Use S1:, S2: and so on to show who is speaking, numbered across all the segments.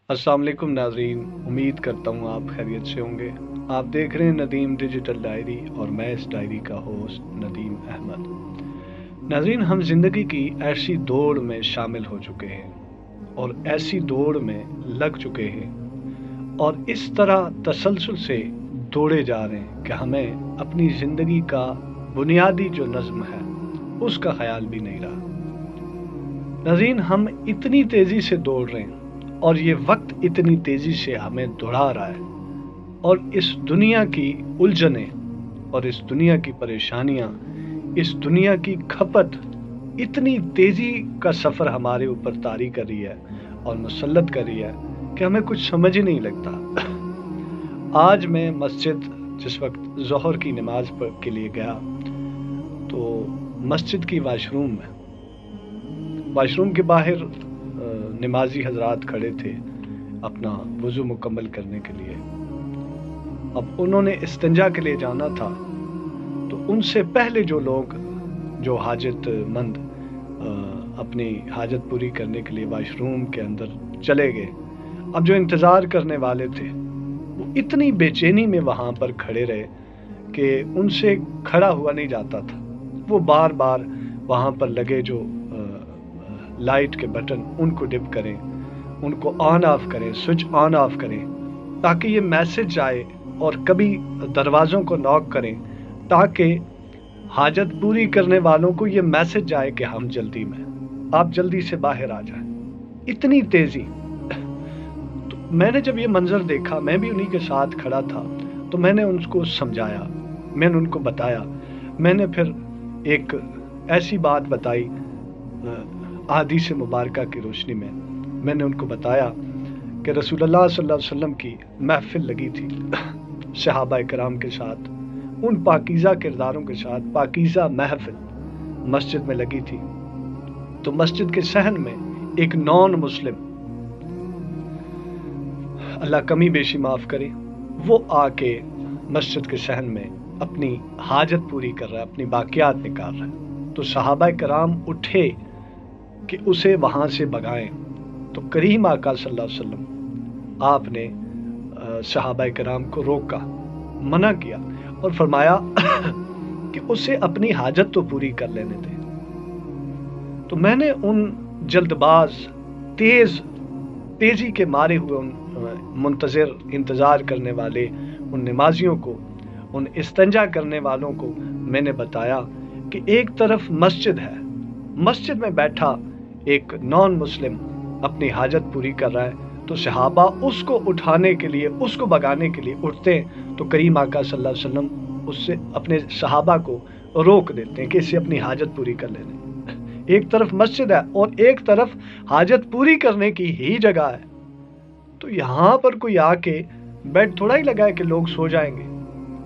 S1: अस्सलाम वालेकुम नाज़रीन, उम्मीद करता हूँ आप खैरियत से होंगे। आप देख रहे हैं नदीम डिजिटल डायरी और मैं इस डायरी का होस्ट नदीम अहमद। नाज़रीन, हम ज़िंदगी की ऐसी दौड़ में शामिल हो चुके हैं और ऐसी दौड़ में लग चुके हैं और इस तरह तसलसल से दौड़े जा रहे हैं कि हमें अपनी ज़िंदगी का बुनियादी जो नज़्म है उसका ख्याल भी नहीं रहा। नाज़रीन, हम इतनी तेज़ी से दौड़ रहे हैं और ये वक्त इतनी तेज़ी से हमें दौड़ा रहा है और इस दुनिया की उलझनें और इस दुनिया की परेशानियां, इस दुनिया की खपत इतनी तेज़ी का सफ़र हमारे ऊपर तारी कर रही है और मुसल्लत कर रही है कि हमें कुछ समझ ही नहीं लगता। आज मैं मस्जिद जिस वक्त ज़ोहर की नमाज के लिए गया तो मस्जिद की वाशरूम के बाहर नमाजी हजरात खड़े थे अपना वज़ू मुकम्मल करने के लिए। अब उन्होंने इस्तिंजा के लिए जाना था तो उनसे पहले जो लोग जो हाजतमंद अपनी हाजत पूरी करने के लिए वाशरूम के अंदर चले गए। अब जो इंतज़ार करने वाले थे वो इतनी बेचैनी में वहाँ पर खड़े रहे कि उनसे खड़ा हुआ नहीं जाता था। वो बार बार वहाँ पर लगे जो लाइट के बटन उनको डिप करें, उनको ऑन ऑफ करें, स्विच ऑन ऑफ करें ताकि ये मैसेज आए, और कभी दरवाज़ों को नॉक करें ताकि हाजत पूरी करने वालों को ये मैसेज आए कि हम जल्दी में, आप जल्दी से बाहर आ जाएं। इतनी तेज़ी। तो मैंने जब ये मंजर देखा, मैं भी उन्हीं के साथ खड़ा था, तो मैंने उनको समझाया, मैंने उनको बताया, मैंने फिर एक ऐसी बात बताई अहादीस मुबारका की रोशनी में। मैंने उनको बताया कि रसूलुल्लाह सल्लल्लाहु अलैहि वसल्लम की महफिल लगी थी सहाबा कराम के साथ, उन पाकीज़ा किरदारों के साथ पाकीज़ा महफिल मस्जिद में लगी थी। तो मस्जिद के सहन में एक नॉन मुस्लिम, अल्लाह कमी बेशी माफ़ करे, वो आके मस्जिद के सहन में अपनी हाजत पूरी कर रहा है, अपनी बाकियात निकाल रहा है। तो सहाबा कराम उठे कि उसे वहाँ से भगाएं। तो करीम आका सल्लल्लाहु अलैहि वसल्लम आपने सहाबा कराम को रोका, मना किया और फरमाया कि उसे अपनी हाजत तो पूरी कर लेने दे। तो मैंने उन जल्दबाज तेज़ी के मारे हुए उन इंतज़ार करने वाले उन नमाजियों को, उन इस्तिंजा करने वालों को मैंने बताया कि एक तरफ मस्जिद है, मस्जिद में बैठा एक नॉन मुस्लिम अपनी हाजत पूरी कर रहा है, तो सहाबा उसको उठाने के लिए, उसको भगाने के लिए उठते हैं। तो करीम आका सल्लल्लाहु अलैहि वसल्लम उससे अपने सहाबा को रोक देते हैं कि इससे अपनी हाजत पूरी कर लेने। एक तरफ मस्जिद है और एक तरफ हाजत पूरी करने की ही जगह है। तो यहाँ पर कोई आके बेड थोड़ा ही लगा है कि लोग सो जाएंगे,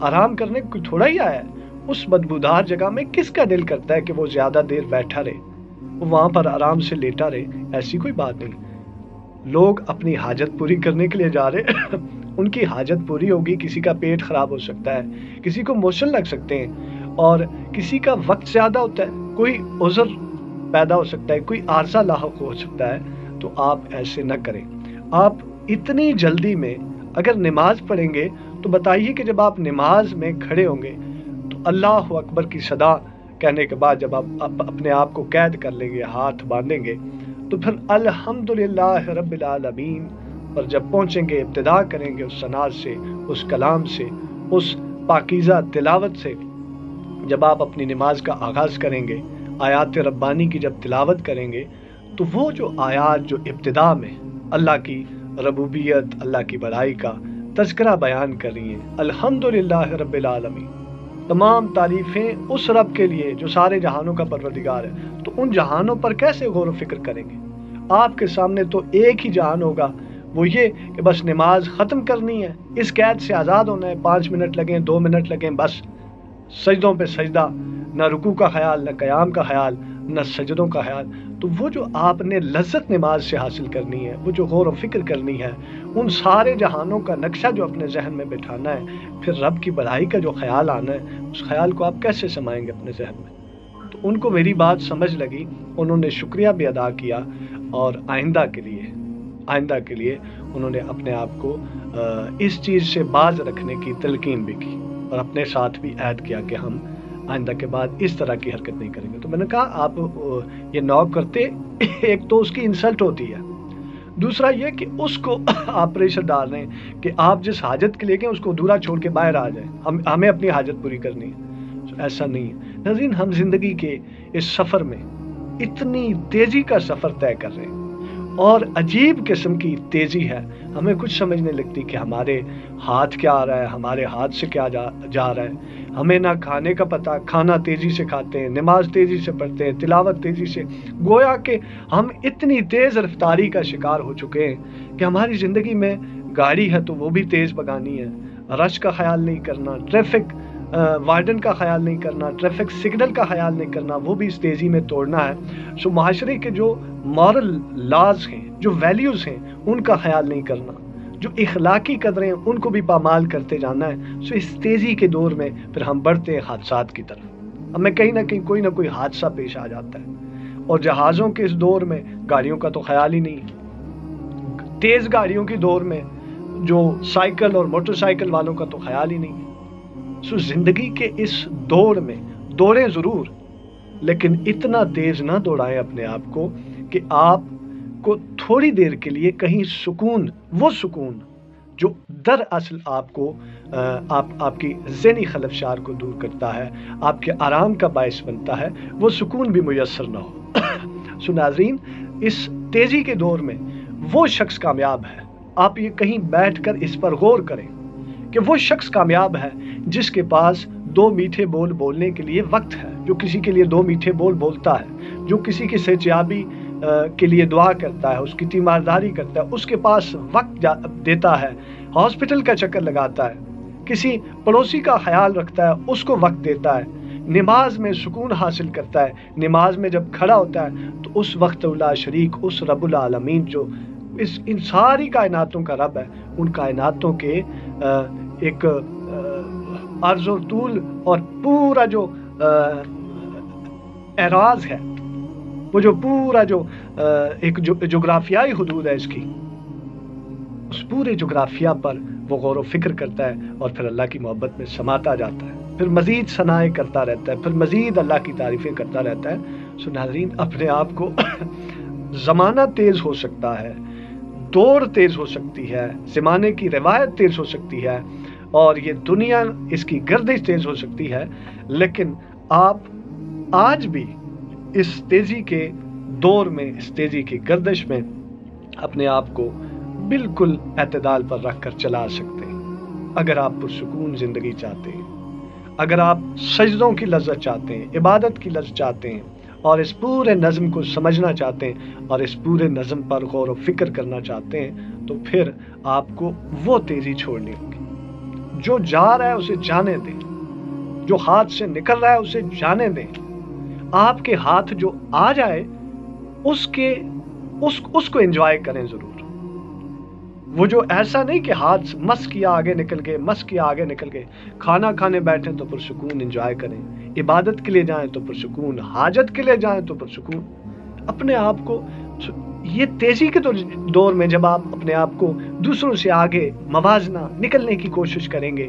S1: आराम करने कोई थोड़ा ही आया है। उस बदबूदार जगह में किसका दिल करता है कि वो ज़्यादा देर बैठा रहे, वो वहाँ पर आराम से लेटा रहे? ऐसी कोई बात नहीं। लोग अपनी हाजत पूरी करने के लिए जा रहे उनकी हाजत पूरी होगी, किसी का पेट खराब हो सकता है, किसी को मोशन लग सकते हैं और किसी का वक्त ज़्यादा होता है, कोई उज़र पैदा हो सकता है, कोई आरज़ा लाहक हो सकता है। तो आप ऐसे न करें। आप इतनी जल्दी में अगर नमाज पढ़ेंगे तो बताइए कि जब आप नमाज में खड़े होंगे तो अल्लाह अकबर की सदा कहने के बाद जब आप अपने आप को कैद कर लेंगे, हाथ बांधेंगे, तो फिर अल्हम्दुलिल्लाह रब्बिल आलमीन पर जब पहुँचेंगे, इब्तिदा करेंगे उस सनात से, उस कलाम से, उस पाकीज़ा तिलावत से। जब आप अपनी नमाज का आगाज़ करेंगे, आयात रब्बानी की जब तिलावत करेंगे, तो वो जो आयात जो इब्तिदा में अल्लाह की रबूबियत, अल्लाह की बड़ाई का तज़किरा बयान कर रही हैं, अल्हम्दुलिल्लाह रब्बिल आलमीन, तमाम तारीफ़ें उस रब के लिए जो सारे जहानों का परवरदिगार है। तो उन जहानों पर कैसे गौर व फिक्र करेंगे? आपके सामने तो एक ही जहान होगा, वो ये कि बस नमाज ख़त्म करनी है, इस कैद से आज़ाद होना है। 5 मिनट लगें, 2 मिनट लगें, बस सजदों पे सजदा, न रुकू का ख्याल, न क़याम का ख्याल, न सजदों का ख्याल। तो वो जो आपने लज्जत नमाज से हासिल करनी है, वो जो गौर व फिक्र करनी है, उन सारे जहानों का नक्शा जो अपने जहन में बिठाना है, फिर रब की बड़ाई का जो ख्याल आना है, उस ख्याल को आप कैसे समाएंगे अपने जहन में? तो उनको मेरी बात समझ लगी, उन्होंने शुक्रिया भी अदा किया और آئندہ کے لیے انہوں نے اپنے آپ کو اس چیز سے باز رکھنے کی تلقین بھی کی اور اپنے ساتھ بھی عہد کیا کہ ہم آئندہ کے بعد اس طرح کی حرکت نہیں کریں گے۔ تو میں نے کہا آپ یہ نوک کرتے، ایک تو اس کی انسلٹ ہوتی ہے، دوسرا یہ کہ اس کو آپ پریشر ڈال رہے ہیں کہ آپ جس حاجت کے لیے گئے اس کو ادھورا چھوڑ کے باہر آ جائیں، ہمیں اپنی حاجت پوری کرنی ہے۔ ایسا نہیں ہے ناظرین، ہم زندگی کے اس سفر میں اتنی تیزی کا سفر طے کر رہے ہیں اور عجیب قسم کی تیزی ہے، ہمیں کچھ سمجھ نہیں لگتی کہ ہمارے ہاتھ کیا آ رہا ہے، ہمارے ہاتھ سے کیا جا رہا ہے۔ ہمیں نہ کھانے کا پتہ، کھانا تیزی سے کھاتے ہیں، نماز تیزی سے پڑھتے ہیں، تلاوت تیزی سے، گویا کہ ہم اتنی تیز رفتاری کا شکار ہو چکے ہیں کہ ہماری زندگی میں گاڑی ہے تو وہ بھی تیز بگانی ہے، رش کا خیال نہیں کرنا، ٹریفک وارڈن کا خیال نہیں کرنا، ٹریفک سگنل کا خیال نہیں کرنا، وہ بھی اس تیزی میں توڑنا ہے۔ سو معاشرے کے جو مورل لاز ہیں، جو ویلیوز ہیں، ان کا خیال نہیں کرنا، جو اخلاقی قدریں ہیں ان کو بھی پامال کرتے جانا ہے۔ سو اس تیزی کے دور میں پھر ہم بڑھتے ہیں حادثات کی طرف، ہمیں کہیں نہ کہیں کوئی نہ کوئی حادثہ پیش آ جاتا ہے، اور جہازوں کے اس دور میں گاڑیوں کا تو خیال ہی نہیں، تیز گاڑیوں کی دور میں جو سائیکل اور موٹر سائیکل والوں کا تو خیال ہی نہیں۔ سو زندگی کے اس دوڑ میں دوڑیں ضرور، لیکن اتنا تیز نہ دوڑائیں اپنے آپ کو کہ آپ کو تھوڑی دیر کے لیے کہیں سکون، وہ سکون جو دراصل آپ کو آپ کی ذہنی خلفشار کو دور کرتا ہے، آپ کے آرام کا باعث بنتا ہے، وہ سکون بھی میسر نہ ہو۔ سو ناظرین، اس تیزی کے دور میں وہ شخص کامیاب ہے، آپ یہ کہیں بیٹھ کر اس پر غور کریں کہ وہ شخص کامیاب ہے جس کے پاس 2 میٹھے بول بولنے کے لیے وقت ہے، جو کسی کے لیے 2 میٹھے بول بولتا ہے، جو کسی کی صحتیابی کے لیے دعا کرتا ہے، اس کی تیمارداری کرتا ہے، اس کے پاس وقت دیتا ہے، ہاسپٹل کا چکر لگاتا ہے، کسی پڑوسی کا خیال رکھتا ہے، اس کو وقت دیتا ہے، نماز میں سکون حاصل کرتا ہے، نماز میں جب کھڑا ہوتا ہے تو اس وقت لا شریک، اس رب العالمین جو ان ساری کائناتوں کا رب ہے، ان کائناتوں کے ایک عرض و طول اور پورا جو اعراض ہے، وہ جو پورا جو ایک جغرافیائی حدود ہے اس کی، اس پورے جغرافیہ پر وہ غور و فکر کرتا ہے اور پھر اللہ کی محبت میں سماتا جاتا ہے، پھر مزید ثنائیں کرتا رہتا ہے، پھر مزید اللہ کی تعریفیں کرتا رہتا ہے۔ سو ناظرین، اپنے آپ کو زمانہ تیز ہو سکتا ہے، دوڑ تیز ہو سکتی ہے، زمانے کی روایت تیز ہو سکتی ہے، اور یہ دنیا اس کی گردش تیز ہو سکتی ہے، لیکن آپ آج بھی اس تیزی کے دور میں، اس تیزی کی گردش میں اپنے آپ کو بالکل اعتدال پر رکھ کر چلا سکتے ہیں۔ اگر آپ پرسکون زندگی چاہتے ہیں، اگر آپ سجدوں کی لذت چاہتے ہیں، عبادت کی لذت چاہتے ہیں، اور اس پورے نظم کو سمجھنا چاہتے ہیں، اور اس پورے نظم پر غور و فکر کرنا چاہتے ہیں، تو پھر آپ کو وہ تیزی چھوڑنی ہوگی۔ جو جا رہا ہے اسے جانے دیں، جو ہاتھ سے نکل رہا ہے اسے جانے دیں۔ آپ کے ہاتھ جو آ جائے اس کو انجوائے کریں ضرور۔ وہ جو ایسا نہیں کہ ہاتھ مس کیا آگے نکل گئے، مس کیا آگے نکل گئے۔ کھانا کھانے بیٹھیں تو پرسکون انجوائے کریں، عبادت کے لیے جائیں تو پرسکون، حاجت کے لیے جائیں تو پرسکون۔ اپنے آپ کو یہ تیزی کے دور میں جب آپ اپنے آپ کو دوسروں سے آگے موازنہ نکلنے کی کوشش کریں گے،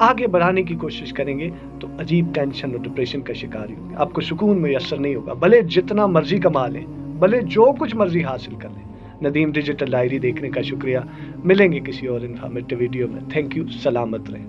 S1: آگے بڑھانے کی کوشش کریں گے، تو عجیب ٹینشن اور ڈپریشن کا شکار ہوں گے، آپ کو سکون میسر نہیں ہوگا، بھلے جتنا مرضی کما لیں، بھلے جو کچھ مرضی حاصل کر لیں۔ ندیم ڈیجیٹل ڈائری دیکھنے کا شکریہ، ملیں گے کسی اور انفارمیٹیو ویڈیو میں۔ تھینک یو، سلامت رہیں۔